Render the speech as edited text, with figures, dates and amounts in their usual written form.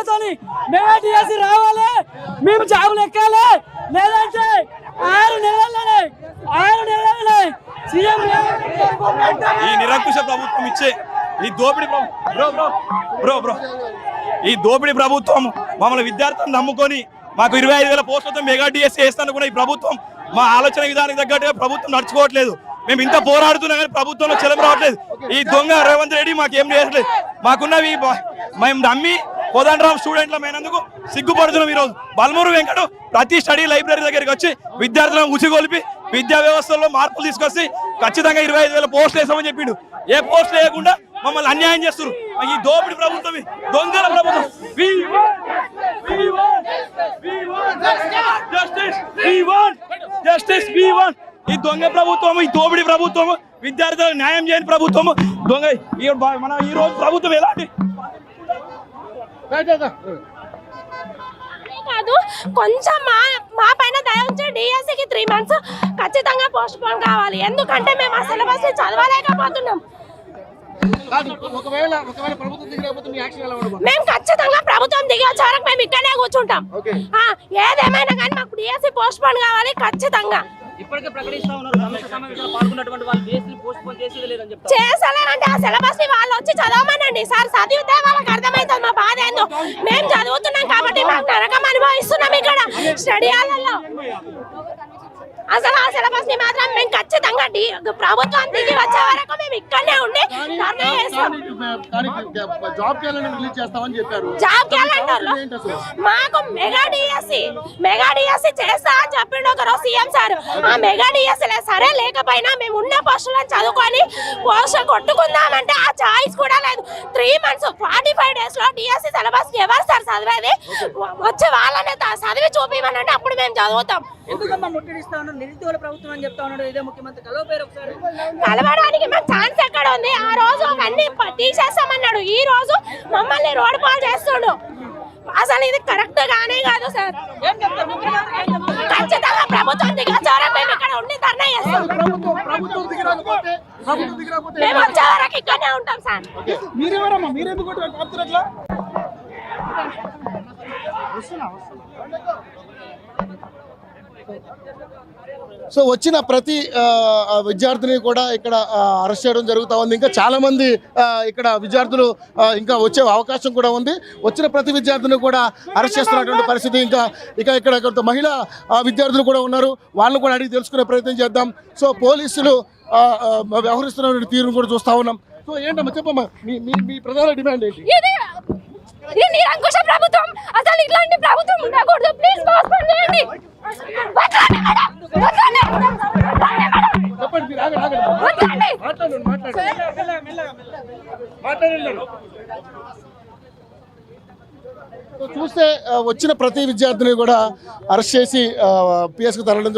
కోట్లతోని mega DSC రావాలి, మేము జాబులు ఎక్కాలి, లేదంటే 6 నెలలనే సీఎం ఈ నిరంకుశ ప్రభుత్వం ఇచ్చే ఈ దోపిడీ ఈ దోపిడీ ప్రభుత్వం మమ్మల్ని విద్యార్థులను నమ్ముకొని మాకు 25,000 పోస్టులతో మెగా డిఎస్సి వేస్తాను కూడా ఈ ప్రభుత్వం మా ఆలోచన విధానానికి తగ్గట్టుగా ప్రభుత్వం నడుచుకోవట్లేదు. మేము ఇంత పోరాడుతున్నా కానీ ప్రభుత్వంలో చెలం రావట్లేదు. ఈ దొంగ రేవంత్ రెడ్డి మాకేం చేయట్లేదు. మాకున్నవి మేము నమ్మి కోదండరాం స్టూడెంట్లమైనందుకు సిగ్గుపడుతున్నాం. ఈరోజు బల్మూరు వెంకట ప్రతి స్టడీ లైబ్రరీ దగ్గరికి వచ్చి విద్యార్థులను ఉసిగొలిపి విద్యా వ్యవస్థలో మార్పులు తీసుకొచ్చి ఖచ్చితంగా 25,000 పోస్టులు వేస్తామని చెప్పిండు. ఏ పోస్టులు వేయకుండా మమ్మల్ని అన్యాయం చేస్తారు. ఈ దోపిడి ప్రభుత్వం, దొంగల ప్రభుత్వం. ఈ దొంగ ప్రభుత్వం, ఈ దోపిడి ప్రభుత్వం, విద్యార్థులకు న్యాయం చేయని ప్రభుత్వం, దొంగ. మన ఈ రోజు ప్రభుత్వం ఎలాంటి కాదు, కొంచెం మా పైన దయ ఉంచి డిఎస్సికి 3 months ఖచ్చితంగా పోస్ట్ పోన్ కావాలి. ఎందుకంటే మేము ఆ సిలబస్ చదవలేకపోతున్నాం. మేము ఖచ్చితంగా ప్రభుత్వం దిగి వచ్చే వరకు మేము ఇక్కడే కూర్చుంటాం. ఏదేమైనా కానీ మాకు డిఎస్సి పోస్ట్ పోన్ కావాలి ఖచ్చితంగా. చేసలేనంటే ఆ సిలబస్ ని వాళ్ళు వచ్చి చదవమనండి సార్. చదివితే వాళ్ళకి అర్థమవుతుంది మా బాధ ఏందో. మేము చదువుతున్నాం కాబట్టి మాకు నరకం అనుభవిస్తున్నాం ఇక్కడ స్టడీ హాల్లో. అసలు ఆ సిలబస్ ని మాత్రం మేము ఖచ్చితంగా ప్రభుత్వం దిగి వచ్చే వరకు మేము ఇక్కడనే ఉండి ధర్నా చేస్తాం. జాబ్ క్యాలెండర్ లో మాకు మెగా డిఎస్సి చేస్తా అని చెప్పిండు ఒకరోజు సీఎం సార్. ఆ మెగా డిఎస్సి సరే లేకపోయినా మేము ఉన్న పోస్టులను చదువుకొని పోస్ట్ కొట్టుకుందామంటే ఆ ఛాయిస్ కూడా లేదు. 3 months 45 days లో డిఎస్సి సిలబస్ ఎవరు సార్ చదివేది? వచ్చి వాళ్ళనే చదివి చూపిమనంటే అప్పుడు మేము చదువుతాం. కలవడానికి మాకు ఛాన్స్ ఎక్కడ ఉంది? ఆ రోజు అవన్నీ తీసేస్తామన్నాడు, ఈ రోజు మమ్మల్ని రోడ్ పాలు చేస్తాడు. అసలు ఇది కరెక్ట్ గానే కాదు సార్. ఖచ్చితంగా ప్రభుత్వం దిగొచ్చేవరకు మేము ఇక్కడ ఉండి ధర్నా చేస్తాం. మేము వచ్చే వరకు ఇక్కడనే ఉంటాం సార్. సో వచ్చిన ప్రతి విద్యార్థిని కూడా ఇక్కడ అరెస్ట్ చేయడం జరుగుతూ ఉంది. ఇంకా చాలామంది ఇక్కడ విద్యార్థులు ఇంకా వచ్చే అవకాశం కూడా ఉంది. వచ్చిన ప్రతి విద్యార్థిని కూడా అరెస్ట్ చేస్తున్నటువంటి పరిస్థితి. ఇక్కడ మహిళా విద్యార్థులు కూడా ఉన్నారు, వాళ్ళని కూడా అడిగి తెలుసుకునే ప్రయత్నం చేద్దాం. సో పోలీసులు వ్యవహరిస్తున్న తీరును కూడా చూస్తూ ఉన్నాం. సో ఏంటమ్మా చెప్పమ్మా, మీ ప్రధాన డిమాండ్ ఏంటి? ఇది నిరంకుశ ప్రభుత్వం. అసలు ఇట్లాంటి ప్రభుత్వం ఉండకూడదు. ప్లీజ్ పోస్ట్పోన్ చేయండి. చూస్తే వచ్చిన ప్రతి విద్యార్థిని కూడా అరెస్ట్ చేసి పిఎస్కి తరలించడం